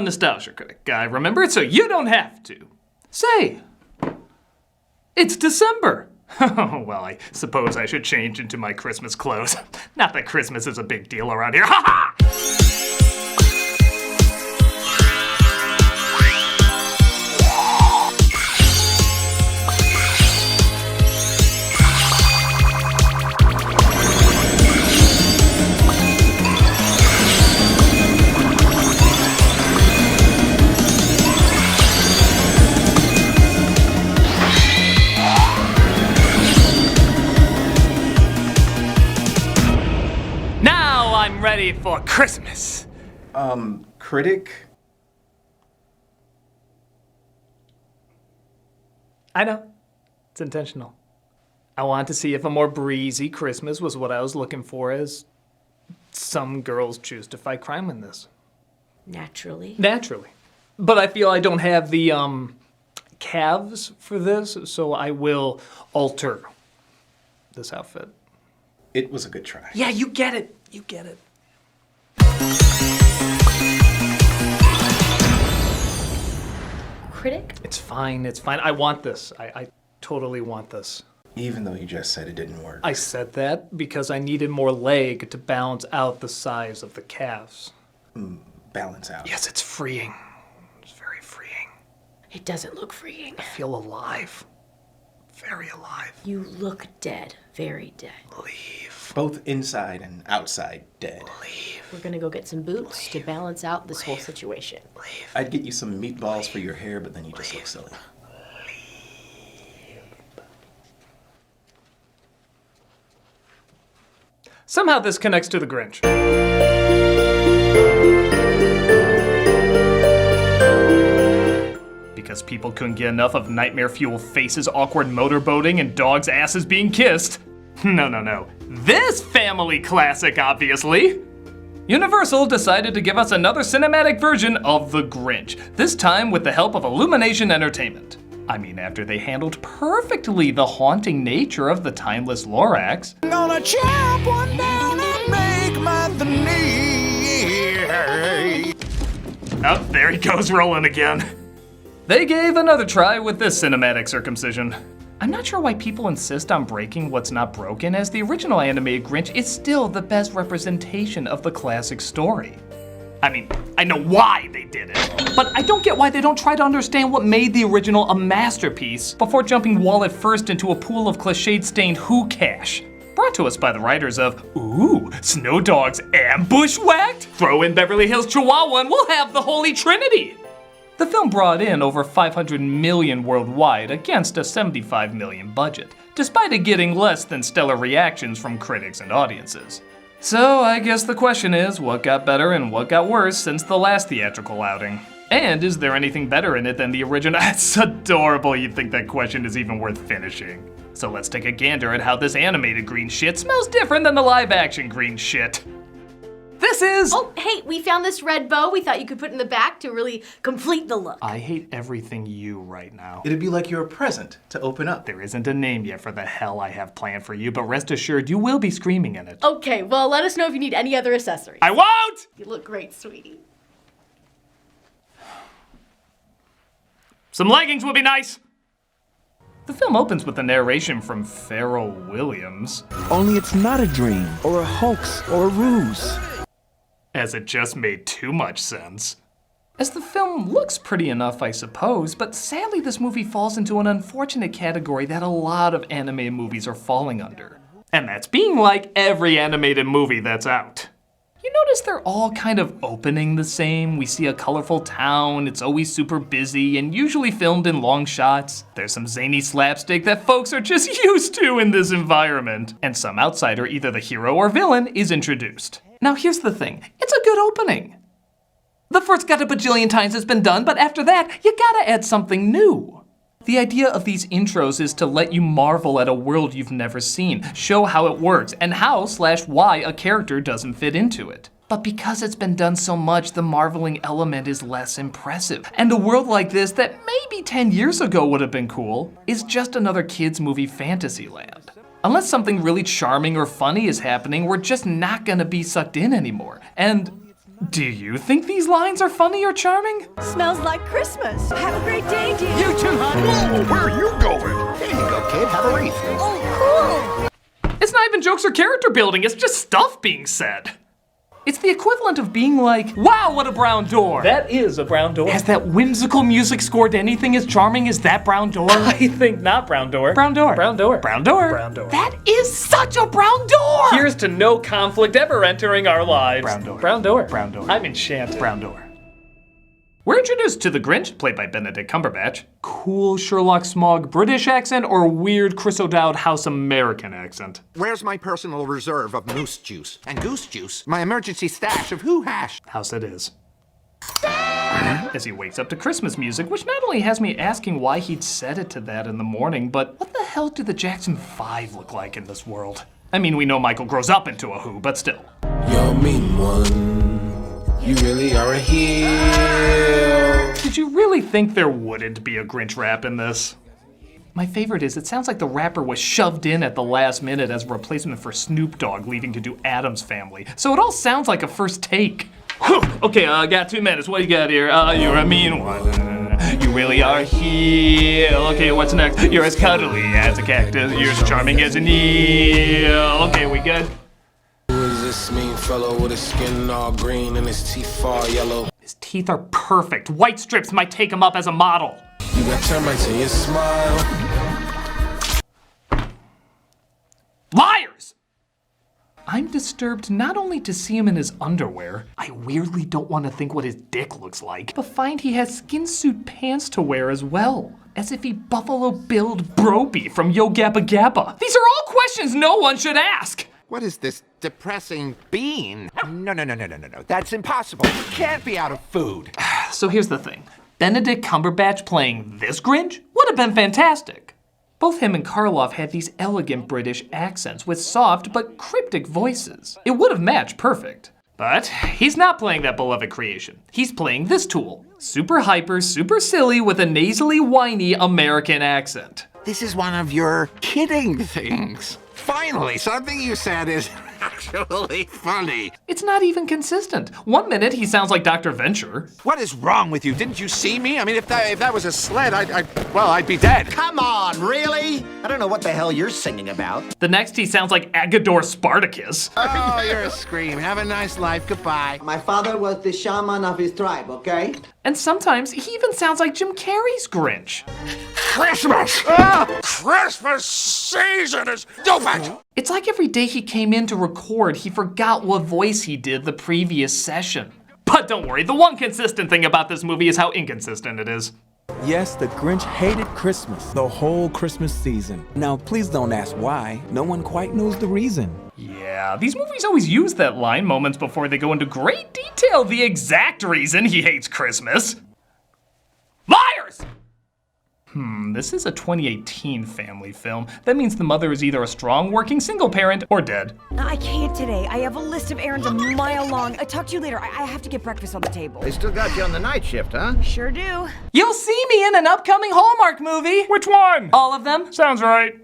a nostalgia critic. I remember it so you don't have to. Say, it's December. Well, I suppose I should change into my Christmas clothes. Not that Christmas is a big deal around here. Ha ha! I'm ready for Christmas. Critic? I know. It's intentional. I wanted to see if a more breezy Christmas was what I was looking for, as some girls choose to fight crime in this. Naturally. Naturally. But I feel I don't have the, calves for this, so I will alter this outfit. It was a good try. Yeah, you get it. You get it. Critic? It's fine, it's fine. I want this. I totally want this. Even though you just said it didn't work. I said that because I needed more leg to balance out the size of the calves. Balance out. Yes, it's freeing. It's very freeing. It doesn't look freeing. I feel alive. Very alive. You look dead. Very dead. Leave. Both inside and outside dead. Leave. We're gonna go get some boots to balance out this whole situation. Leave. I'd get you some meatballs for your hair, but then you just look silly. Somehow this connects to the Grinch. Because people couldn't get enough of nightmare-fueled faces, awkward motorboating, and dogs' asses being kissed. No. This family classic, obviously. Universal decided to give us another cinematic version of The Grinch, this time with the help of Illumination Entertainment. I mean, after they handled perfectly the haunting nature of the timeless Lorax. Gonna chop one down and make my knee. Oh, there he goes rolling again. They gave another try with this cinematic circumcision. I'm not sure why people insist on breaking what's not broken, as the original animated Grinch is still the best representation of the classic story. I mean, I know why they did it, but I don't get why they don't try to understand what made the original a masterpiece before jumping wall first into a pool of cliched-stained who cash. Brought to us by the writers of, ooh, Snow Dogs and Bushwhacked? Throw in Beverly Hills Chihuahua and we'll have the Holy Trinity. The film brought in over $500 million worldwide against a $75 million budget, despite it getting less than stellar reactions from critics and audiences. So I guess the question is, what got better and what got worse since the last theatrical outing? And is there anything better in it than the original? It's adorable you'd think that question is even worth finishing. So let's take a gander at how this animated green shit smells different than the live action green shit. This is... Oh, hey, we found this red bow we thought you could put in the back to really complete the look. I hate everything you right now. It'd be like you're a present to open up. There isn't a name yet for the hell I have planned for you, but rest assured you will be screaming in it. Okay, well, let us know if you need any other accessories. I won't! You look great, sweetie. Some leggings would be nice. The film opens with a narration from Pharrell Williams. Only it's not a dream, or a hoax, or a ruse. As it just made too much sense. As the film looks pretty enough, I suppose, but sadly this movie falls into an unfortunate category that a lot of animated movies are falling under. And that's being like every animated movie that's out. You notice they're all kind of opening the same. We see a colorful town, it's always super busy, and usually filmed in long shots. There's some zany slapstick that folks are just used to in this environment. And some outsider, either the hero or villain, is introduced. Now here's the thing, it's a good opening. The first got a bajillion times it's been done, but after that, you gotta add something new. The idea of these intros is to let you marvel at a world you've never seen, show how it works, and how/why a character doesn't fit into it. But because it's been done so much, the marveling element is less impressive. And a world like this that maybe 10 years ago would have been cool, is just another kids movie fantasy land. Unless something really charming or funny is happening, we're just not gonna be sucked in anymore. And Do you think these lines are funny or charming? Smells like Christmas. Have a great day, dear. You too, honey. Whoa, where are you going? Here you go, kid. Have a wreath. Oh, cool. It's not even jokes or character building, it's just stuff being said. It's the equivalent of being like, wow, what a brown door. That is a brown door. Has that whimsical music scored anything as charming as that brown door? I think not brown door. Brown door. Brown door. Brown door. Brown door. That is such a brown door! Here's to no conflict ever entering our lives. Brown door. Brown door. Brown door. I'm enchanted. Brown door. We're introduced to the Grinch, played by Benedict Cumberbatch. Cool Sherlock Smog British accent or weird Chris O'Dowd House American accent? Where's my personal reserve of moose juice? And goose juice? My emergency stash of who hash? House it is. As he wakes up to Christmas music, which not only has me asking why he'd set it to that in the morning, but what the hell do the Jackson 5 look like in this world? I mean, we know Michael grows up into a Who, but still. You're mean one. You really are a heel. Did you really think there wouldn't be a Grinch rap in this? My favorite is it sounds like the rapper was shoved in at the last minute as a replacement for Snoop Dogg leaving to do Addams Family. So it all sounds like a first take. Okay, I got 2 minutes. What do you got here? You're a mean one. You really are a heel. Okay, what's next? You're as cuddly as a cactus. You're as charming as an eel. Okay, we good? This mean fellow with his skin all green and his teeth all yellow. His teeth are perfect. White strips might take him up as a model. You got termites in your smile. Liars! I'm disturbed not only to see him in his underwear, I weirdly don't want to think what his dick looks like, but find he has skin suit pants to wear as well. As if he Buffalo Billed Bropey from Yo Gabba Gabba. These are all questions no one should ask. What is this depressing bean? No. That's impossible. You can't be out of food. So here's the thing. Benedict Cumberbatch playing this Grinch would have been fantastic. Both him and Karloff had these elegant British accents with soft but cryptic voices. It would have matched perfect. But he's not playing that beloved creation. He's playing this tool. Super hyper, super silly with a nasally whiny American accent. This is one of your kidding things. Finally, something you said is actually funny. It's not even consistent. 1 minute he sounds like Dr. Venture. What is wrong with you? Didn't you see me? I mean, if that was a sled, I'd be dead. Come on, really? I don't know what the hell you're singing about. The next he sounds like Agador Spartacus. Oh, you're a scream. Have a nice life. Goodbye. My father was the shaman of his tribe, okay? And sometimes he even sounds like Jim Carrey's Grinch. Christmas! Christmas season is stupid! It's like every day he came in to record, he forgot what voice he did the previous session. But don't worry, the one consistent thing about this movie is how inconsistent it is. Yes, the Grinch hated Christmas, the whole Christmas season. Now, please don't ask why. No one quite knows the reason. Yeah, these movies always use that line moments before they go into great detail the exact reason he hates Christmas. Liars! This is a 2018 family film. That means the mother is either a strong working single parent or dead. I can't today. I have a list of errands a mile long. I'll talk to you later. I have to get breakfast on the table. They still got you on the night shift, huh? Sure do. You'll see me in an upcoming Hallmark movie. Which one? All of them. Sounds right.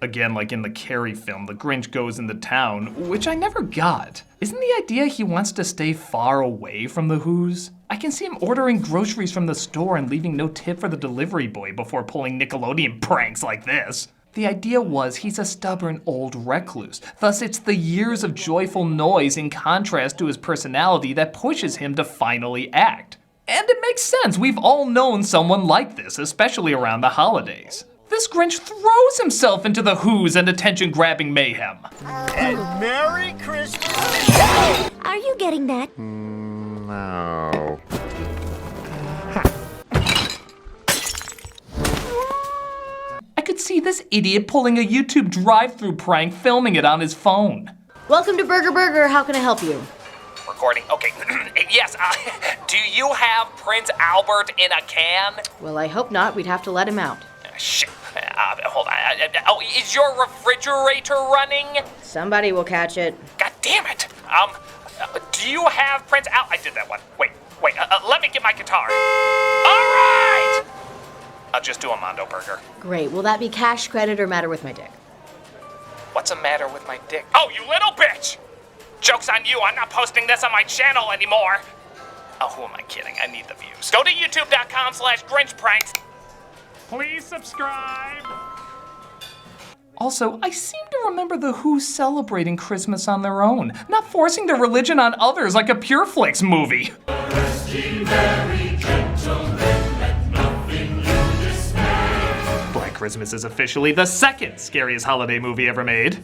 Again, like in the Carrie film, the Grinch goes into town, which I never got. Isn't the idea he wants to stay far away from the Who's? I can see him ordering groceries from the store and leaving no tip for the delivery boy before pulling Nickelodeon pranks like this. The idea was he's a stubborn old recluse. Thus, it's the years of joyful noise in contrast to his personality that pushes him to finally act. And it makes sense, we've all known someone like this, especially around the holidays. This Grinch throws himself into the Who's and attention-grabbing mayhem. And Merry Christmas! Are you getting that? No. I could see this idiot pulling a YouTube drive-thru prank, filming it on his phone. Welcome to Burger Burger. How can I help you? Recording, okay. Yes, do you have Prince Albert in a can? Well, I hope not. We'd have to let him out. Shit. Hold on. Oh, is your refrigerator running? Somebody will catch it. God damn it. Do you have Prince Al? I did that one. Wait. Let me get my guitar. All right. I'll just do a Mondo Burger. Great. Will that be cash, credit, or matter with my dick? What's the matter with my dick? Oh, you little bitch! Joke's on you, I'm not posting this on my channel anymore. Oh, who am I kidding? I need the views. Go to youtube.com/GrinchPranks. Please subscribe. Also, I seem to remember the Who celebrating Christmas on their own, not forcing their religion on others like a PureFlix movie. Black Christmas is officially the second scariest holiday movie ever made.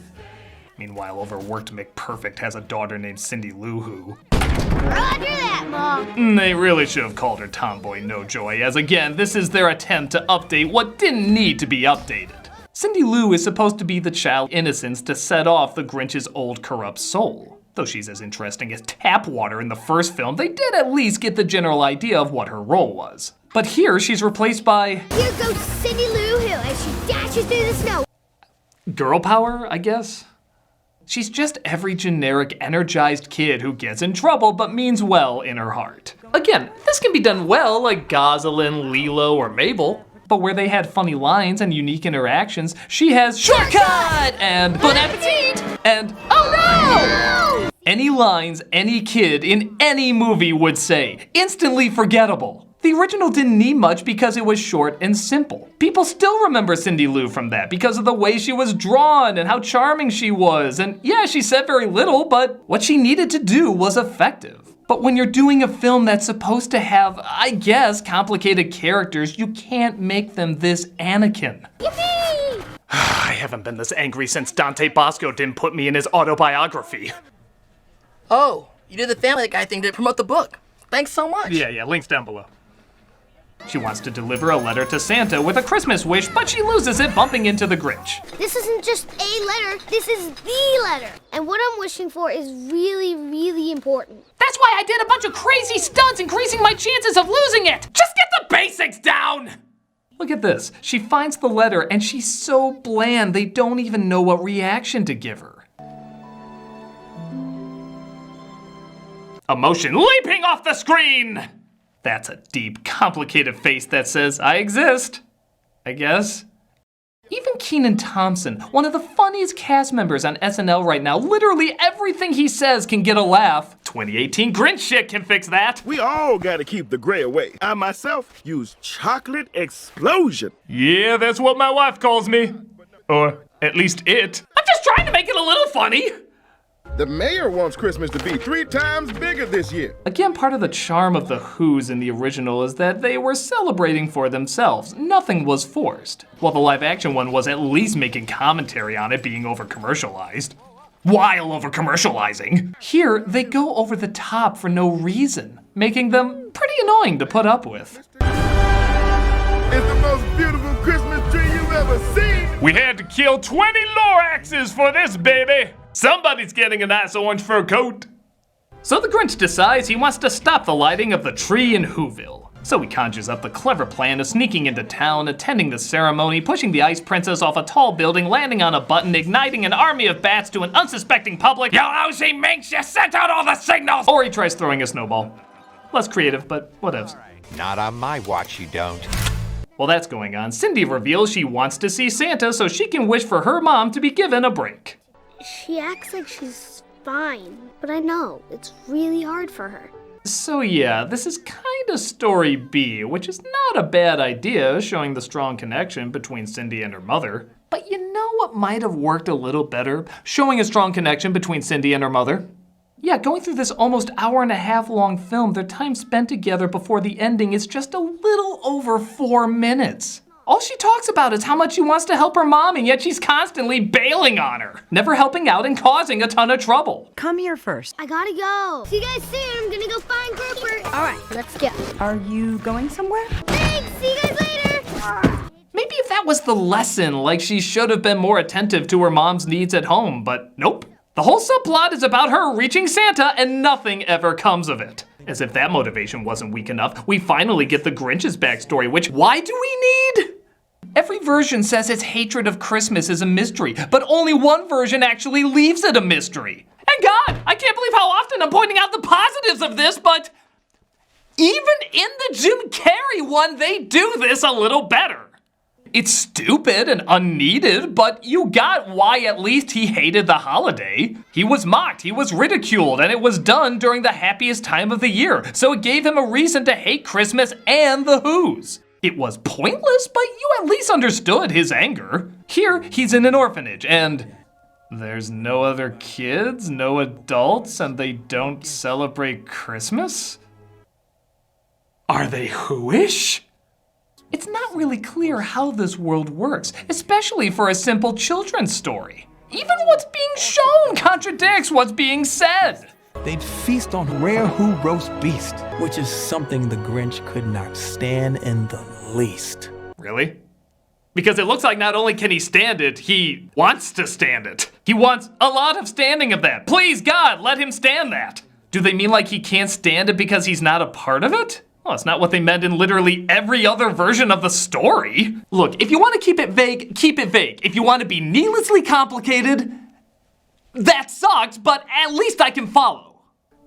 Meanwhile, overworked McPerfect has a daughter named Cindy Lou Who. Roger that, Mom. They really should have called her Tomboy No Joy, as again, this is their attempt to update what didn't need to be updated. Cindy Lou is supposed to be the child innocence to set off the Grinch's old corrupt soul. Though she's as interesting as tap water in the first film, they did at least get the general idea of what her role was. But here, she's replaced by... Here goes Cindy Lou Who as she dashes through the snow. girl power, I guess? She's just every generic energized kid who gets in trouble but means well in her heart. Again, this can be done well like Gosselin, Lilo, or Mabel. But where they had funny lines and unique interactions, she has shortcut and bon appetit and oh no! Any lines any kid in any movie would say, instantly forgettable. The original didn't need much because it was short and simple. People still remember Cindy Lou from that because of the way she was drawn and how charming she was. And yeah, she said very little, but what she needed to do was effective. But when you're doing a film that's supposed to have, I guess, complicated characters, you can't make them this Anakin. Yippee! I haven't been this angry since Dante Bosco didn't put me in his autobiography. Oh, you did the Family Guy thing to promote the book. Thanks so much. Yeah, links down below. She wants to deliver a letter to Santa with a Christmas wish, but she loses it bumping into the Grinch. This isn't just a letter, this is the letter. And what I'm wishing for is really, really important. That's why I did a bunch of crazy stunts, increasing my chances of losing it. Just get the basics down. Look at this. She finds the letter and she's so bland they don't even know what reaction to give her. Emotion leaping off the screen. That's a deep, complicated face that says, I exist, I guess. Even Kenan Thompson, one of the funniest cast members on SNL right now, literally everything he says can get a laugh. 2018 Grinch shit can fix that. We all gotta keep the gray away. I myself use chocolate explosion. Yeah, that's what my wife calls me. Or at least it. I'm just trying to make it a little funny. The mayor wants Christmas to be 3 times bigger this year. Again, part of the charm of the Who's in the original is that they were celebrating for themselves. Nothing was forced. While the live action one was at least making commentary on it being over-commercialized. While over-commercializing. Here, they go over the top for no reason, making them pretty annoying to put up with. It's the most beautiful Christmas tree you've ever seen. We had to kill 20 Loraxes for this, baby. Somebody's getting a nice orange fur coat. So the Grinch decides he wants to stop the lighting of the tree in Whoville. So he conjures up the clever plan of sneaking into town, attending the ceremony, pushing the Ice Princess off a tall building, landing on a button, igniting an army of bats to an unsuspecting public. Yo, Ozzy Minx, you sent out all the signals! Or he tries throwing a snowball. Less creative, but whatevs. Not on my watch, you don't. While that's going on, Cindy reveals she wants to see Santa so she can wish for her mom to be given a break. She acts like she's fine, but I know, it's really hard for her. So yeah, this is kinda story B, which is not a bad idea, showing the strong connection between Cindy and her mother. But you know what might have worked a little better? Showing a strong connection between Cindy and her mother. Yeah, going through this almost hour-and-a-half long film, their time spent together before the ending is just a little over 4 minutes. All she talks about is how much she wants to help her mom, and yet she's constantly bailing on her, never helping out and causing a ton of trouble. Come here first. I gotta go. See you guys soon. I'm gonna go find Grouper. All right, let's go. Are you going somewhere? Thanks. See you guys later. Maybe if that was the lesson, like she should have been more attentive to her mom's needs at home, but nope. The whole subplot is about her reaching Santa and nothing ever comes of it. As if that motivation wasn't weak enough, we finally get the Grinch's backstory, which, why do we need? Every version says its hatred of Christmas is a mystery, but only one version actually leaves it a mystery. And God, I can't believe how often I'm pointing out the positives of this, but even in the Jim Carrey one, they do this a little better. It's stupid and unneeded, but you got why at least he hated the holiday. He was mocked, he was ridiculed, and it was done during the happiest time of the year, so it gave him a reason to hate Christmas and the Who's. It was pointless, but you at least understood his anger. Here, he's in an orphanage, and there's no other kids, no adults, and they don't celebrate Christmas? Are they Who-ish? It's not really clear how this world works, especially for a simple children's story. Even what's being shown contradicts what's being said. They'd feast on rare Who roast beast, which is something the Grinch could not stand in the least. Really? Because it looks like not only can he stand it, he wants to stand it. He wants a lot of standing of that. Please, God, let him stand that. Do they mean like he can't stand it because he's not a part of it? Well, it's not what they meant in literally every other version of the story. Look, if you want to keep it vague, keep it vague. If you want to be needlessly complicated, that sucks, but at least I can follow.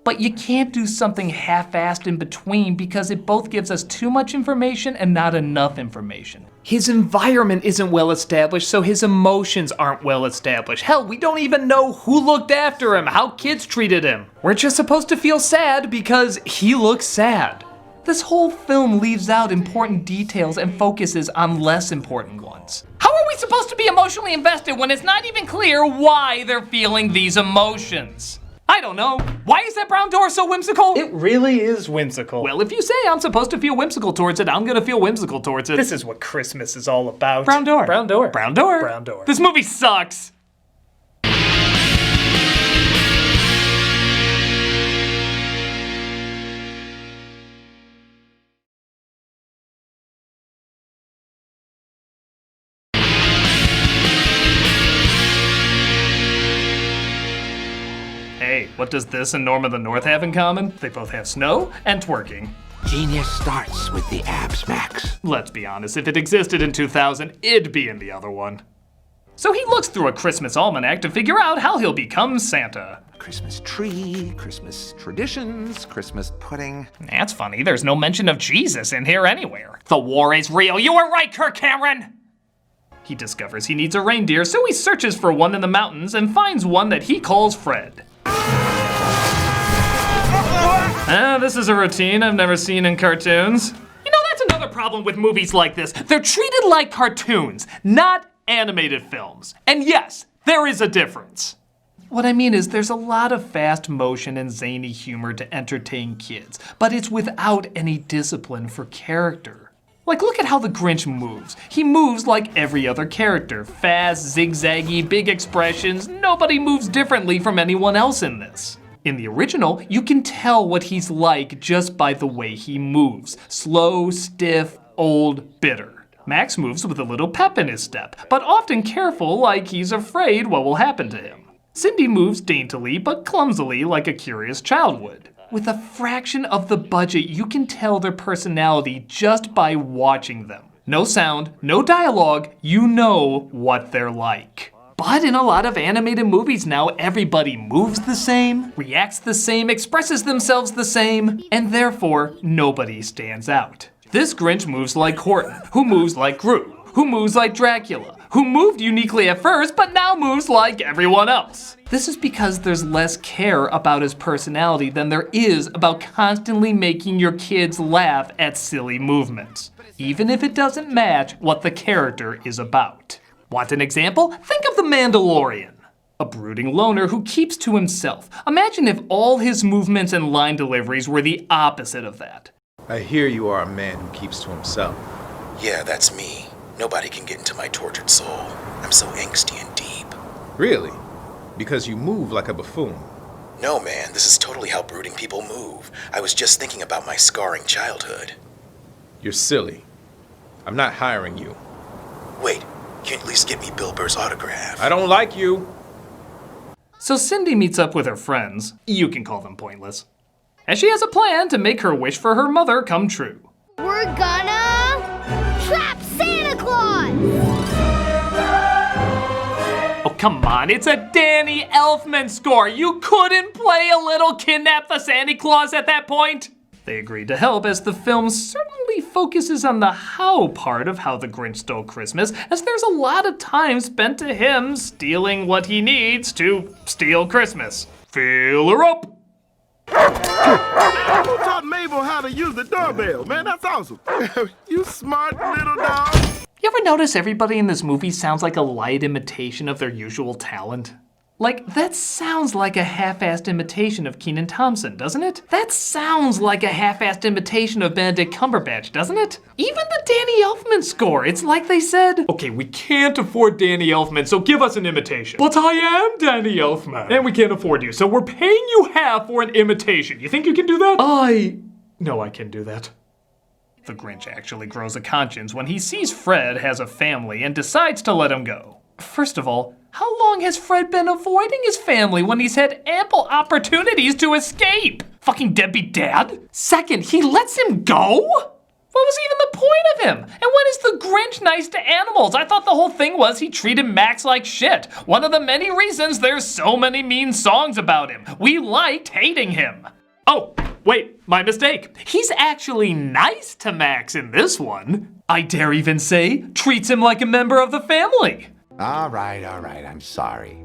But you can't do something half-assed in between because it both gives us too much information and not enough information. His environment isn't well established, so his emotions aren't well established. Hell, we don't even know who looked after him, how kids treated him. We're just supposed to feel sad because he looks sad. This whole film leaves out important details and focuses on less important ones. How are we supposed to be emotionally invested when it's not even clear why they're feeling these emotions? I don't know. Why is that brown door so whimsical? It really is whimsical. Well, if you say I'm supposed to feel whimsical towards it, I'm gonna feel whimsical towards it. This is what Christmas is all about. Brown door. Brown door. Brown door. Brown door. This movie sucks. Hey, what does this and Norm of the North have in common? They both have snow and twerking. Genius starts with the abs, Max. Let's be honest, if it existed in 2000, it'd be in the other one. So he looks through a Christmas almanac to figure out how he'll become Santa. Christmas tree, Christmas traditions, Christmas pudding. That's funny, there's no mention of Jesus in here anywhere. The war is real, you were right, Kirk Cameron! He discovers he needs a reindeer, so he searches for one in the mountains and finds one that he calls Fred. This is a routine I've never seen in cartoons. You know, that's another problem with movies like this. They're treated like cartoons, not animated films. And yes, there is a difference. What I mean is there's a lot of fast motion and zany humor to entertain kids, but it's without any discipline for character. Like, look at how the Grinch moves. He moves like every other character. Fast, zigzaggy, big expressions. Nobody moves differently from anyone else in this. In the original, you can tell what he's like just by the way he moves. Slow, stiff, old, bitter. Max moves with a little pep in his step, but often careful like he's afraid what will happen to him. Cindy moves daintily but clumsily like a curious child would. With a fraction of the budget, you can tell their personality just by watching them. No sound, no dialogue, you know what they're like. But in a lot of animated movies now, everybody moves the same, reacts the same, expresses themselves the same, and therefore, nobody stands out. This Grinch moves like Horton, who moves like Groot, who moves like Dracula, who moved uniquely at first, but now moves like everyone else. This is because there's less care about his personality than there is about constantly making your kids laugh at silly movements, even if it doesn't match what the character is about. Want an example? Think of the Mandalorian. A brooding loner who keeps to himself. Imagine if all his movements and line deliveries were the opposite of that. I hear you are a man who keeps to himself. Yeah, that's me. Nobody can get into my tortured soul. I'm so angsty and deep. Really? Because you move like a buffoon. No, man, this is totally how brooding people move. I was just thinking about my scarring childhood. You're silly. I'm not hiring you. Wait, can you at least get me Bill Burr's autograph? I don't like you. So Cindy meets up with her friends, you can call them pointless, and she has a plan to make her wish for her mother come true. We're gonna trap Santa Claus! Oh, come on, it's a Danny Elfman score. You couldn't play a little Kidnap the Santa Claus at that point? They agreed to help as the film certainly focuses on the how part of how the Grinch stole Christmas, as there's a lot of time spent to him stealing what he needs to steal Christmas. Fill her up! Who taught Mabel how to use the doorbell? Man, that's awesome. You smart little dog. You ever notice everybody in this movie sounds like a light imitation of their usual talent? Like, that sounds like a half-assed imitation of Kenan Thompson, doesn't it? That sounds like a half-assed imitation of Benedict Cumberbatch, doesn't it? Even the Danny Elfman score, it's like they said, okay, we can't afford Danny Elfman, so give us an imitation. But I am Danny Elfman, and we can't afford you, so we're paying you half for an imitation. You think you can do that? No, I can do that. The Grinch actually grows a conscience when he sees Fred has a family and decides to let him go. First of all, how long has Fred been avoiding his family when he's had ample opportunities to escape? Fucking deadbeat dad? Second, he lets him go? What was even the point of him? And when is the Grinch nice to animals? I thought the whole thing was he treated Max like shit. One of the many reasons there's so many mean songs about him. We liked hating him. Oh, wait, my mistake. He's actually nice to Max in this one. I dare even say, treats him like a member of the family. All right, I'm sorry.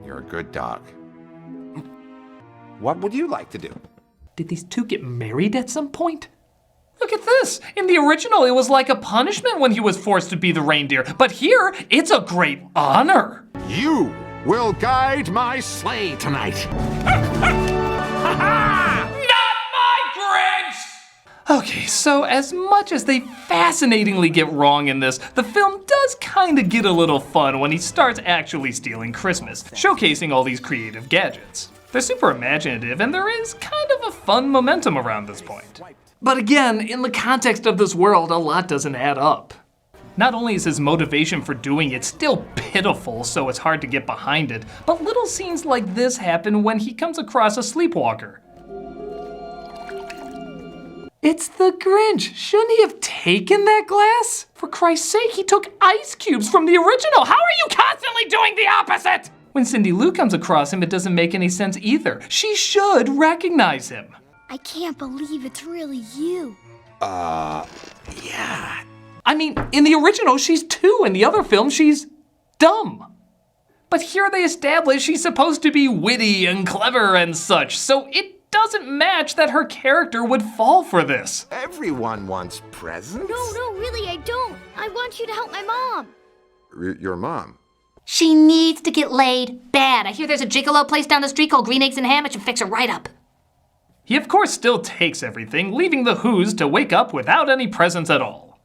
You're a good dog. What would you like to do? Did these two get married at some point? Look at this. In the original, it was like a punishment when he was forced to be the reindeer. But here, it's a great honor. You will guide my sleigh tonight. Okay, so as much as they fascinatingly get wrong in this, the film does kind of get a little fun when he starts actually stealing Christmas, showcasing all these creative gadgets. They're super imaginative, and there is kind of a fun momentum around this point. But again, in the context of this world, a lot doesn't add up. Not only is his motivation for doing it still pitiful, so it's hard to get behind it, but little scenes like this happen when he comes across a sleepwalker. It's the Grinch. Shouldn't he have taken that glass? For Christ's sake, he took ice cubes from the original. How are you constantly doing the opposite? When Cindy Lou comes across him, it doesn't make any sense either. She should recognize him. I can't believe it's really you. Yeah. I mean, in the original, she's 2. In the other film, she's dumb. But here they establish she's supposed to be witty and clever and such, so it doesn't match that her character would fall for this. Everyone wants presents. No, really, I don't. I want you to help my mom. Your mom? She needs to get laid bad. I hear there's a gigolo place down the street called Green Eggs and Ham. I should fix her right up. He of course still takes everything, leaving the Who's to wake up without any presents at all.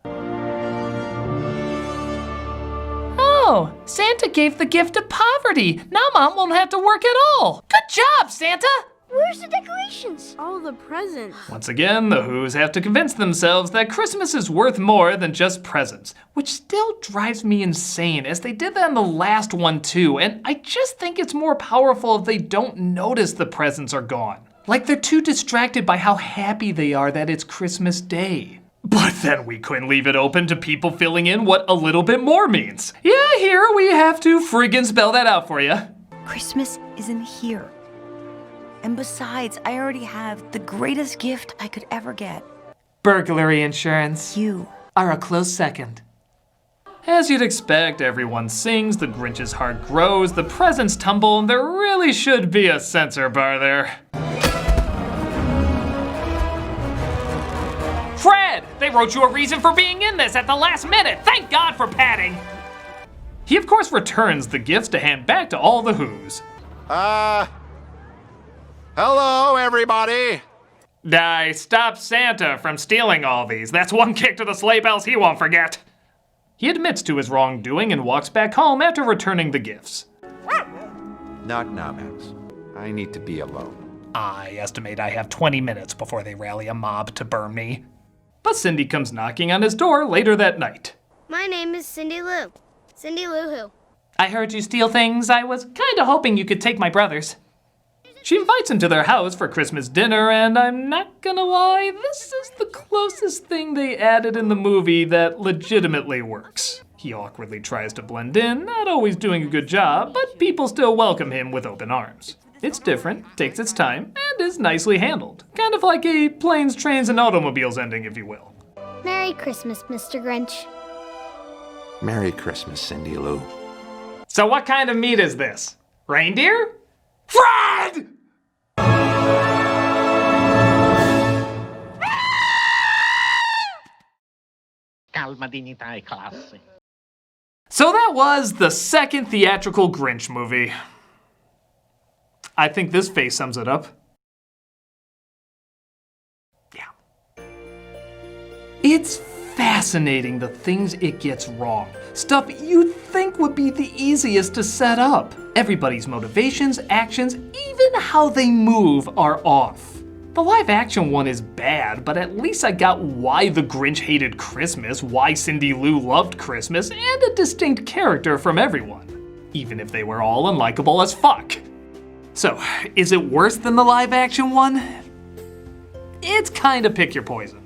Oh, Santa gave the gift of poverty. Now Mom won't have to work at all. Good job, Santa! Where's the decorations? All the presents. Once again, the Who's have to convince themselves that Christmas is worth more than just presents, which still drives me insane, as they did that in the last one too, and I just think it's more powerful if they don't notice the presents are gone. Like they're too distracted by how happy they are that it's Christmas Day. But then we couldn't leave it open to people filling in what a little bit more means. Yeah, here we have to friggin' spell that out for you. Christmas isn't here. And besides, I already have the greatest gift I could ever get. Burglary insurance. You are a close second. As you'd expect, everyone sings, the Grinch's heart grows, the presents tumble, and there really should be a censor bar there. Fred! They wrote you a reason for being in this at the last minute! Thank God for padding! He of course returns the gifts to hand back to all the Who's. Hello, everybody. I stopped Santa from stealing all these. That's one kick to the sleigh bells he won't forget. He admits to his wrongdoing and walks back home after returning the gifts. Not now, Max. I need to be alone. I estimate I have 20 minutes before they rally a mob to burn me. But Cindy comes knocking on his door later that night. My name is Cindy Lou. Cindy Lou Who. I heard you steal things. I was kinda hoping you could take my brothers. She invites him to their house for Christmas dinner, and I'm not gonna lie, this is the closest thing they added in the movie that legitimately works. He awkwardly tries to blend in, not always doing a good job, but people still welcome him with open arms. It's different, takes its time, and is nicely handled. Kind of like a planes, trains, and automobiles ending, if you will. Merry Christmas, Mr. Grinch. Merry Christmas, Cindy Lou. So what kind of meat is this? Reindeer? Fred! Calma, dignità e classe. So that was the second theatrical Grinch movie. I think this face sums it up. Yeah. It's fascinating the things it gets wrong. Stuff you'd think would be the easiest to set up. Everybody's motivations, actions, even how they move are off. The live action one is bad, but at least I got why the Grinch hated Christmas, why Cindy Lou loved Christmas, and a distinct character from everyone, even if they were all unlikable as fuck. So, is it worse than the live action one? It's kinda pick your poison.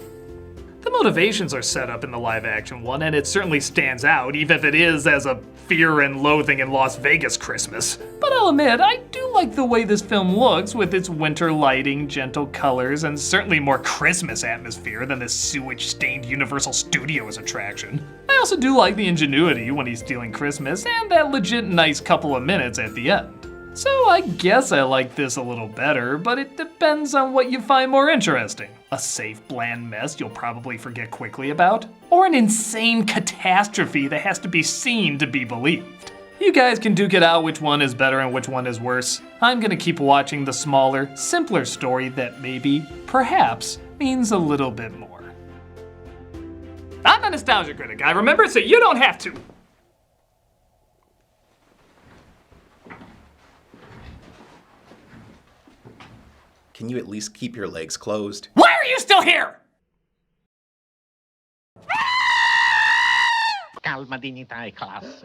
The motivations are set up in the live action one, and it certainly stands out, even if it is as a fear and loathing in Las Vegas Christmas. But I'll admit, I do like the way this film looks with its winter lighting, gentle colors, and certainly more Christmas atmosphere than this sewage-stained Universal Studios attraction. I also do like the ingenuity when he's stealing Christmas, and that legit nice couple of minutes at the end. So I guess I like this a little better, but it depends on what you find more interesting. A safe, bland mess you'll probably forget quickly about, or an insane catastrophe that has to be seen to be believed. You guys can duke it out which one is better and which one is worse. I'm gonna keep watching the smaller, simpler story that maybe, perhaps, means a little bit more. I'm a nostalgia critic, I remember, so you don't have to. Can you at least keep your legs closed? Why are you still here? Calma, dignità e classe.